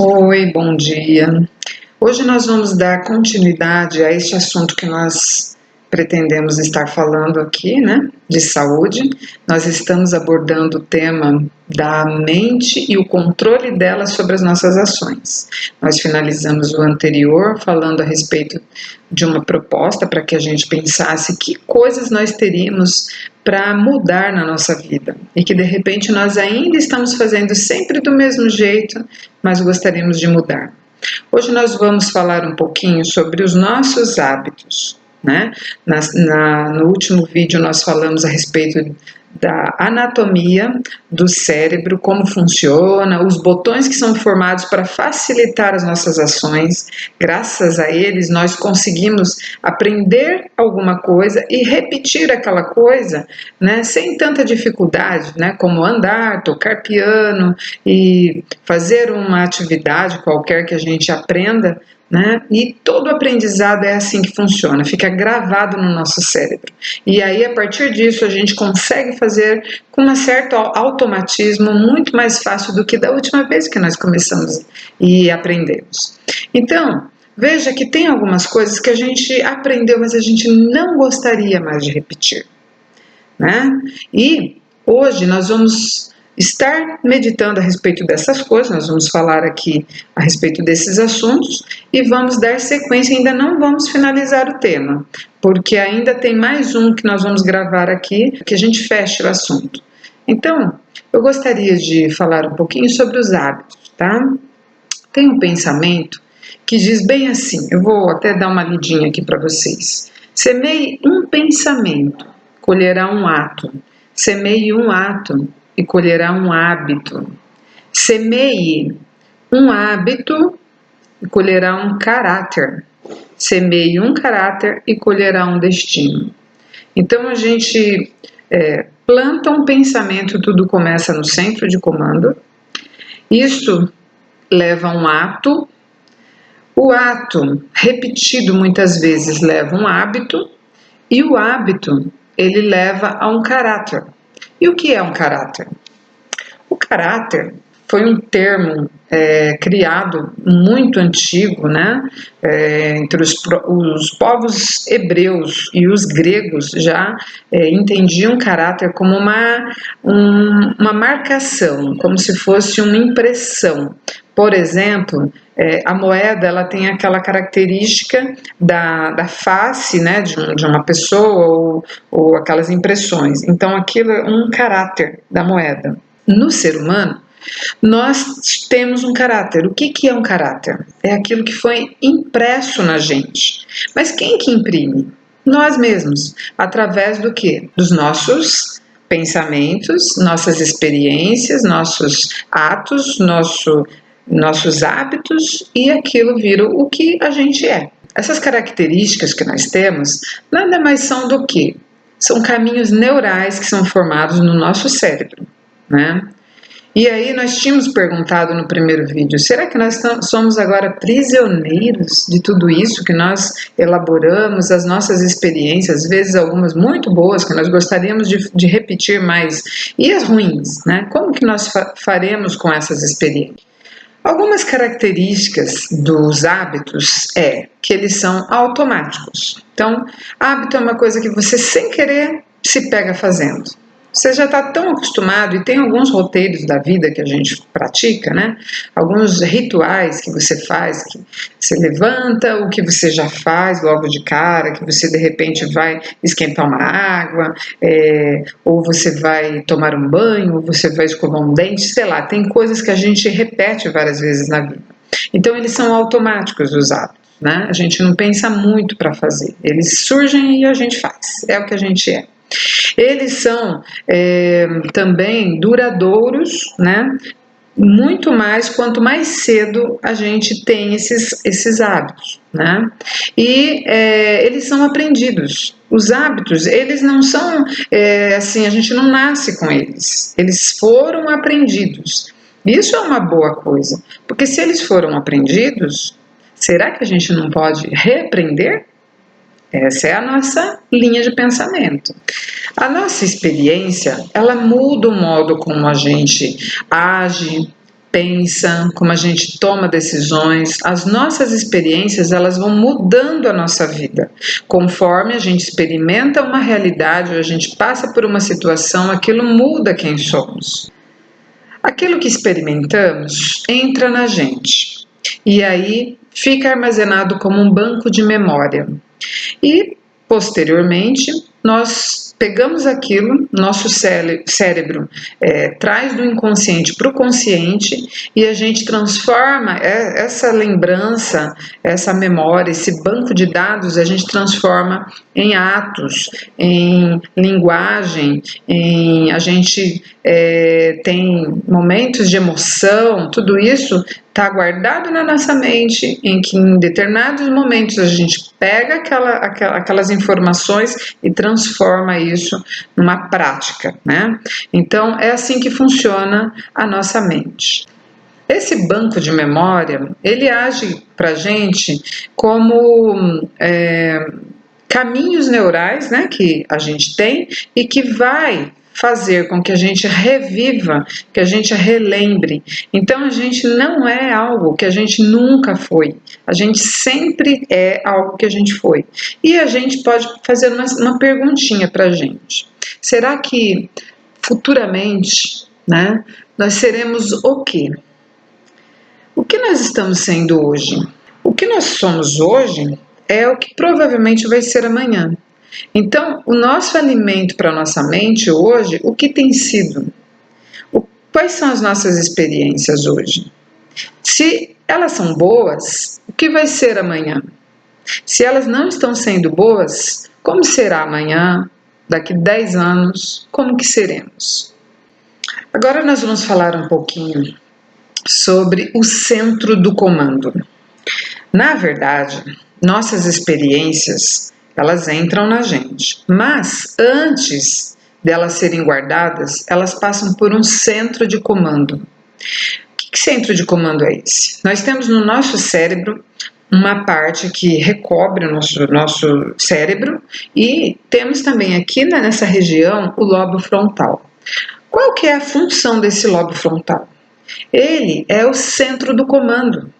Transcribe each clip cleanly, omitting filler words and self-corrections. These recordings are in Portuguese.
Oi, bom dia. Hoje nós vamos dar continuidade a este assunto que nós pretendemos estar falando aqui, né, de saúde. Nós estamos abordando o tema da mente e o controle dela sobre as nossas ações. Nós finalizamos o anterior falando a respeito de uma proposta para que a gente pensasse que coisas nós teríamos para mudar na nossa vida e que de repente nós ainda estamos fazendo sempre do mesmo jeito, mas gostaríamos de mudar. Hoje nós vamos falar um pouquinho sobre os nossos hábitos, né? No último vídeo nós falamos a respeito da anatomia do cérebro, como funciona, os botões que são formados para facilitar as nossas ações. Graças a eles nós conseguimos aprender alguma coisa e repetir aquela coisa, né, sem tanta dificuldade, né, como andar, tocar piano e fazer uma atividade qualquer que a gente aprenda, né? E todo aprendizado é assim que funciona, fica gravado no nosso cérebro. E aí, a partir disso, a gente consegue fazer com um certo automatismo muito mais fácil do que da última vez que nós começamos e aprendemos. Então, veja que tem algumas coisas que a gente aprendeu, mas a gente não gostaria mais de repetir, né? E hoje nós vamos estar meditando a respeito dessas coisas, nós vamos falar aqui a respeito desses assuntos e vamos dar sequência, ainda não vamos finalizar o tema, porque ainda tem mais um que nós vamos gravar aqui, que a gente feche o assunto. Então, eu gostaria de falar um pouquinho sobre os hábitos, tá? Tem um pensamento que diz bem assim, eu vou até dar uma lidinha aqui para vocês. Semeie um pensamento, colherá um ato. Semeie um ato e colherá um hábito. Semeie um hábito e colherá um caráter. Semeie um caráter e colherá um destino. Então a gente planta um pensamento, tudo começa no centro de comando. Isto leva a um ato. O ato, repetido muitas vezes, leva um hábito. E o hábito, ele leva a um caráter. E o que é um caráter? O caráter foi um termo criado muito antigo, né? Entre os povos hebreus e os gregos já entendiam caráter como uma marcação, como se fosse uma impressão. Por exemplo, a moeda ela tem aquela característica da face, né, de uma pessoa ou aquelas impressões. Então aquilo é um caráter da moeda. No ser humano, nós temos um caráter. O que é um caráter? É aquilo que foi impresso na gente. Mas quem que imprime? Nós mesmos. Através do quê? Dos nossos pensamentos, nossas experiências, nossos atos, nossos hábitos, e aquilo vira o que a gente é. Essas características que nós temos nada mais são do que? São caminhos neurais que são formados no nosso cérebro, né? E aí nós tínhamos perguntado no primeiro vídeo, será que nós somos agora prisioneiros de tudo isso que nós elaboramos, as nossas experiências, às vezes algumas muito boas, que nós gostaríamos de repetir mais, e as ruins, né? Como que nós faremos com essas experiências? Algumas características dos hábitos é que eles são automáticos. Então, hábito é uma coisa que você sem querer se pega fazendo. Você já está tão acostumado, e tem alguns roteiros da vida que a gente pratica, né? Alguns rituais que você faz, que você levanta, o que você já faz logo de cara, que você de repente vai esquentar uma água, ou você vai tomar um banho, ou você vai escovar um dente, sei lá, tem coisas que a gente repete várias vezes na vida. Então eles são automáticos, os hábitos, né? A gente não pensa muito para fazer, eles surgem e a gente faz, é o que a gente é. Eles são também duradouros, né? Muito mais, quanto mais cedo a gente tem esses hábitos, né? E eles são aprendidos. Os hábitos, eles não são assim, a gente não nasce com eles. Eles foram aprendidos. Isso é uma boa coisa, porque se eles foram aprendidos, será que a gente não pode reaprender? Essa é a nossa linha de pensamento. A nossa experiência, ela muda o modo como a gente age, pensa, como a gente toma decisões, as nossas experiências elas vão mudando a nossa vida. Conforme a gente experimenta uma realidade, ou a gente passa por uma situação, aquilo muda quem somos. Aquilo que experimentamos entra na gente e aí fica armazenado como um banco de memória. E, posteriormente, nós pegamos aquilo, nosso cérebro traz do inconsciente para o consciente e a gente transforma essa lembrança, essa memória, esse banco de dados, a gente transforma em atos, em linguagem, a gente tem momentos de emoção, tudo isso está guardado na nossa mente, em que em determinados momentos a gente pega aquelas informações e transforma isso numa prática, né? Então é assim que funciona a nossa mente. Esse banco de memória, ele age para a gente como caminhos neurais, né, que a gente tem e que vai fazer com que a gente reviva, que a gente relembre. Então a gente não é algo que a gente nunca foi, a gente sempre é algo que a gente foi. E a gente pode fazer uma perguntinha para a gente: será que futuramente, né, nós seremos o quê? O que nós estamos sendo hoje? O que nós somos hoje é o que provavelmente vai ser amanhã. Então, o nosso alimento para a nossa mente hoje, o que tem sido? Quais são as nossas experiências hoje? Se elas são boas, o que vai ser amanhã? Se elas não estão sendo boas, como será amanhã? Daqui 10 anos, como que seremos? Agora nós vamos falar um pouquinho sobre o centro do comando. Na verdade, nossas experiências, elas entram na gente, mas antes delas serem guardadas, elas passam por um centro de comando. Que centro de comando é esse? Nós temos no nosso cérebro uma parte que recobre o nosso cérebro e temos também aqui nessa região o lobo frontal. Qual que é a função desse lobo frontal? Ele é o centro do comando.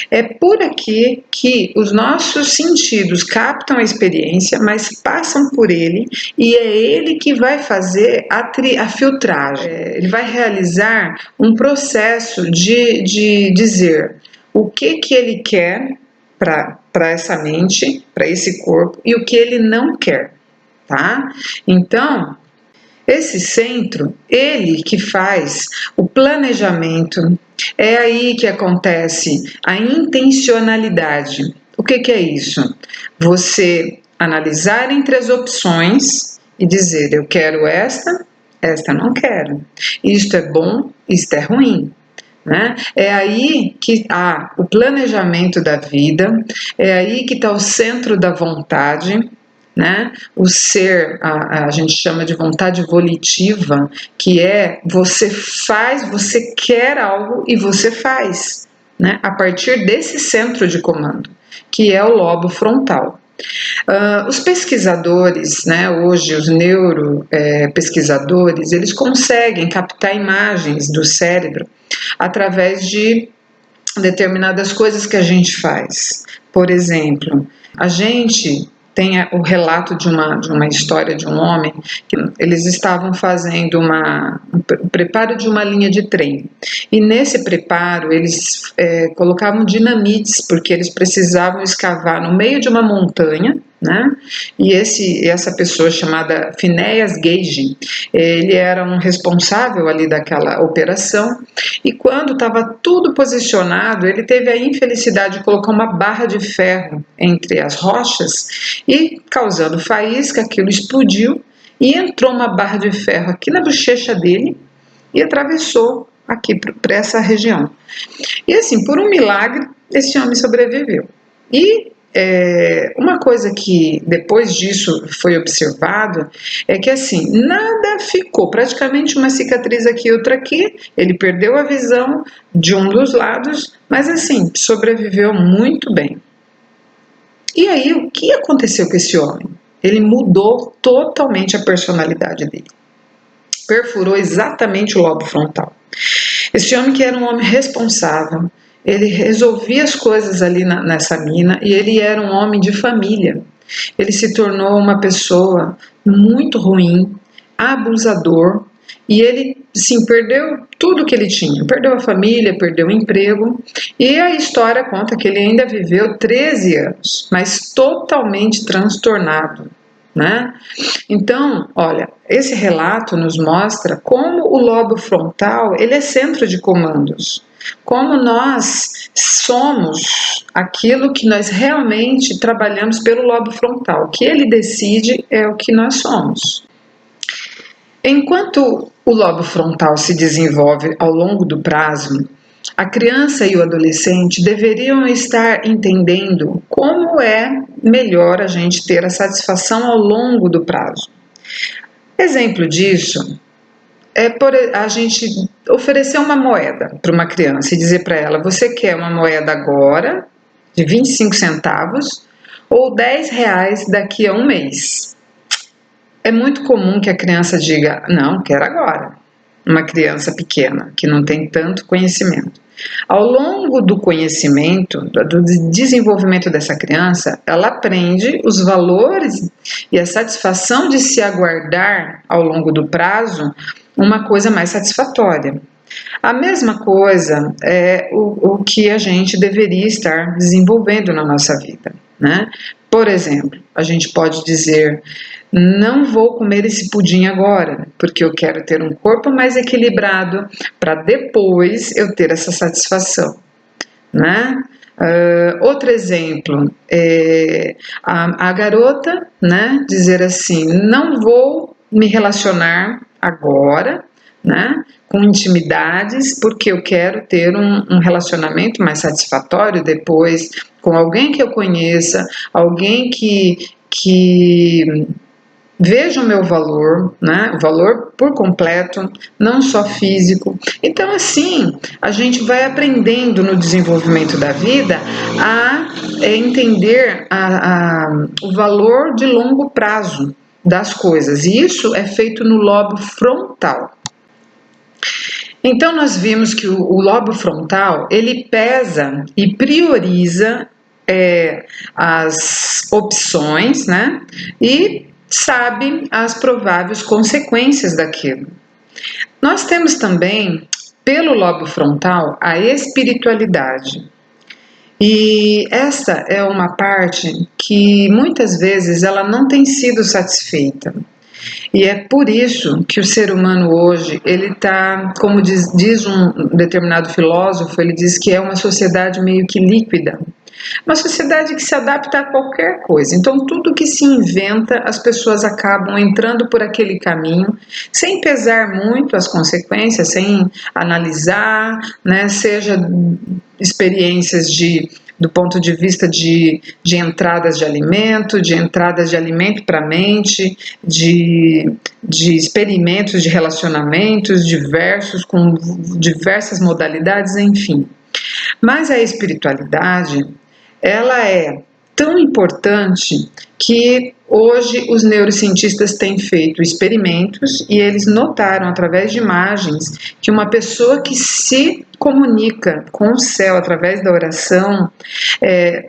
É por aqui que os nossos sentidos captam a experiência, mas passam por ele e é ele que vai fazer a filtragem. Ele vai realizar um processo de dizer o que ele quer para essa mente, para esse corpo e o que ele não quer, tá? Então, esse centro, ele que faz o planejamento, é aí que acontece a intencionalidade. O que é isso? Você analisar entre as opções e dizer: eu quero esta não quero. Isto é bom, isto é ruim. Né? É aí que há o planejamento da vida, é aí que está o centro da vontade. Né? O ser, a gente chama de vontade volitiva, que é você faz, você quer algo e você faz, né? A partir desse centro de comando, que é o lobo frontal. Os pesquisadores, né, hoje os neuropesquisadores, eles conseguem captar imagens do cérebro através de determinadas coisas que a gente faz. Por exemplo, a gente tem o relato de uma história de um homem que eles estavam fazendo o preparo de uma linha de trem. E nesse preparo eles colocavam dinamites, porque eles precisavam escavar no meio de uma montanha, né? E essa pessoa chamada Phineas Gage, ele era um responsável ali daquela operação, e quando estava tudo posicionado, ele teve a infelicidade de colocar uma barra de ferro entre as rochas e, causando faísca, aquilo explodiu e entrou uma barra de ferro aqui na bochecha dele e atravessou aqui para essa região. E assim, por um milagre, esse homem sobreviveu. E uma coisa que depois disso foi observado é que assim, nada ficou, praticamente uma cicatriz aqui, outra aqui, ele perdeu a visão de um dos lados, mas assim, sobreviveu muito bem. E aí, o que aconteceu com esse homem? Ele mudou totalmente a personalidade dele. Perfurou exatamente o lobo frontal. Esse homem que era um homem responsável, ele resolvia as coisas ali nessa mina e ele era um homem de família. Ele se tornou uma pessoa muito ruim, abusador, e ele, sim, perdeu tudo que ele tinha. Perdeu a família, perdeu o emprego, e a história conta que ele ainda viveu 13 anos, mas totalmente transtornado, né? Então, olha, esse relato nos mostra como o lobo frontal, ele é centro de comandos, como nós somos aquilo que nós realmente trabalhamos pelo lobo frontal. O que ele decide é o que nós somos. Enquanto o lobo frontal se desenvolve ao longo do prazo, a criança e o adolescente deveriam estar entendendo como é melhor a gente ter a satisfação ao longo do prazo. Exemplo disso é por a gente oferecer uma moeda para uma criança e dizer para ela: você quer uma moeda agora, de 25 centavos, ou 10 reais daqui a um mês? É muito comum que a criança diga: não, quero agora. Uma criança pequena, que não tem tanto conhecimento. Ao longo do conhecimento, do desenvolvimento dessa criança, ela aprende os valores e a satisfação de se aguardar ao longo do prazo uma coisa mais satisfatória. A mesma coisa é o que a gente deveria estar desenvolvendo na nossa vida, né? Por exemplo, a gente pode dizer: não vou comer esse pudim agora, porque eu quero ter um corpo mais equilibrado para depois eu ter essa satisfação, né? Outro exemplo é a garota, né, dizer assim: não vou me relacionar agora, né, com intimidades, porque eu quero ter um relacionamento mais satisfatório depois com alguém que eu conheça, alguém que veja o meu valor, né? O valor por completo, não só físico. Então, assim, a gente vai aprendendo no desenvolvimento da vida a entender o valor de longo prazo das coisas. E isso é feito no lobo frontal. Então, nós vimos que o lobo frontal, ele pesa e prioriza as opções, né? E sabe as prováveis consequências daquilo. Nós temos também, pelo lobo frontal, a espiritualidade. E esta é uma parte que muitas vezes ela não tem sido satisfeita. E é por isso que o ser humano hoje, ele está, como diz um determinado filósofo, ele diz que é uma sociedade meio que líquida. Uma sociedade que se adapta a qualquer coisa. Então, tudo que se inventa, as pessoas acabam entrando por aquele caminho, sem pesar muito as consequências, sem analisar, né? Seja experiências do ponto de vista de entradas de alimento para a mente, de experimentos de relacionamentos diversos, com diversas modalidades, enfim. Mas a espiritualidade, ela é tão importante que hoje os neurocientistas têm feito experimentos e eles notaram através de imagens que uma pessoa que se comunica com o céu através da oração,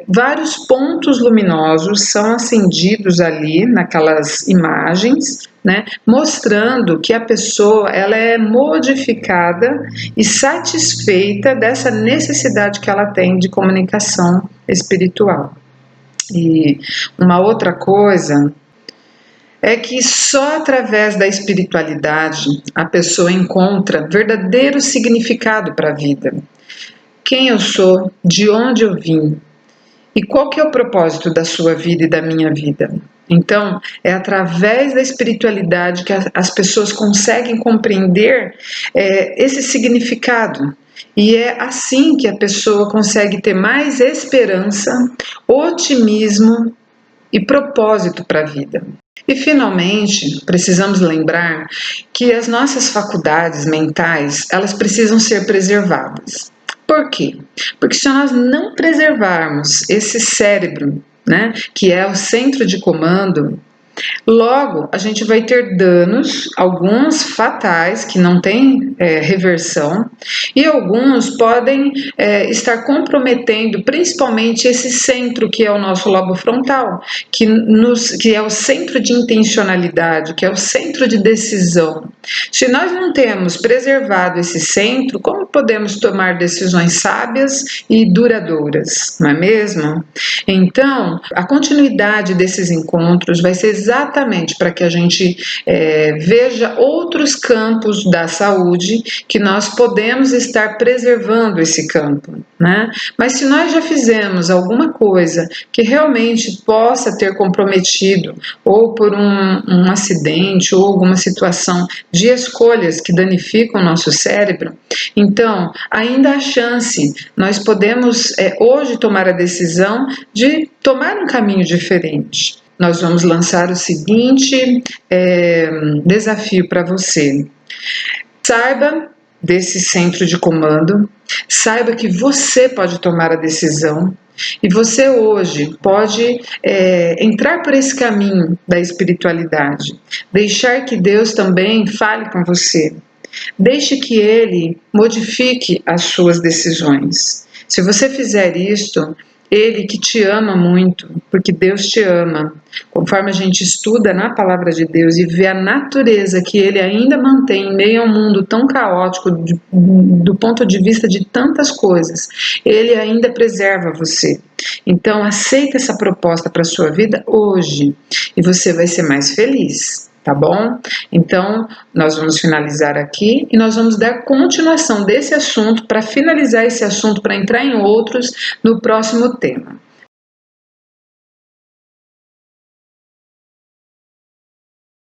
vários pontos luminosos são acendidos ali naquelas imagens, né, mostrando que a pessoa ela é modificada e satisfeita dessa necessidade que ela tem de comunicação espiritual. E uma outra coisa é que só através da espiritualidade a pessoa encontra verdadeiro significado para a vida. Quem eu sou, de onde eu vim e qual que é o propósito da sua vida e da minha vida. Então, é através da espiritualidade que as pessoas conseguem compreender esse significado. E é assim que a pessoa consegue ter mais esperança, otimismo e propósito para a vida. E, finalmente, precisamos lembrar que as nossas faculdades mentais, elas precisam ser preservadas. Por quê? Porque se nós não preservarmos esse cérebro, né, que é o centro de comando, Logo, a gente vai ter danos, alguns fatais, que não têm reversão, e alguns podem estar comprometendo principalmente esse centro que é o nosso lobo frontal, que é o centro de intencionalidade, que é o centro de decisão. Se nós não temos preservado esse centro, como podemos tomar decisões sábias e duradouras, não é mesmo? Então, a continuidade desses encontros vai ser exatamente para que a gente veja outros campos da saúde que nós podemos estar preservando esse campo, né? Mas se nós já fizemos alguma coisa que realmente possa ter comprometido, ou por um acidente, ou alguma situação de escolhas que danificam o nosso cérebro, então ainda há chance, nós podemos hoje tomar a decisão de tomar um caminho diferente. Nós vamos lançar o seguinte desafio para você. Saiba desse centro de comando, saiba que você pode tomar a decisão e você hoje pode entrar por esse caminho da espiritualidade, deixar que Deus também fale com você, deixe que Ele modifique as suas decisões. Se você fizer isto, Ele que te ama muito, porque Deus te ama, conforme a gente estuda na palavra de Deus e vê a natureza que Ele ainda mantém em meio a um mundo tão caótico, do ponto de vista de tantas coisas, Ele ainda preserva você. Então aceita essa proposta para a sua vida hoje e você vai ser mais feliz. Tá bom? Então, nós vamos finalizar aqui e nós vamos dar continuação desse assunto para finalizar esse assunto, para entrar em outros no próximo tema.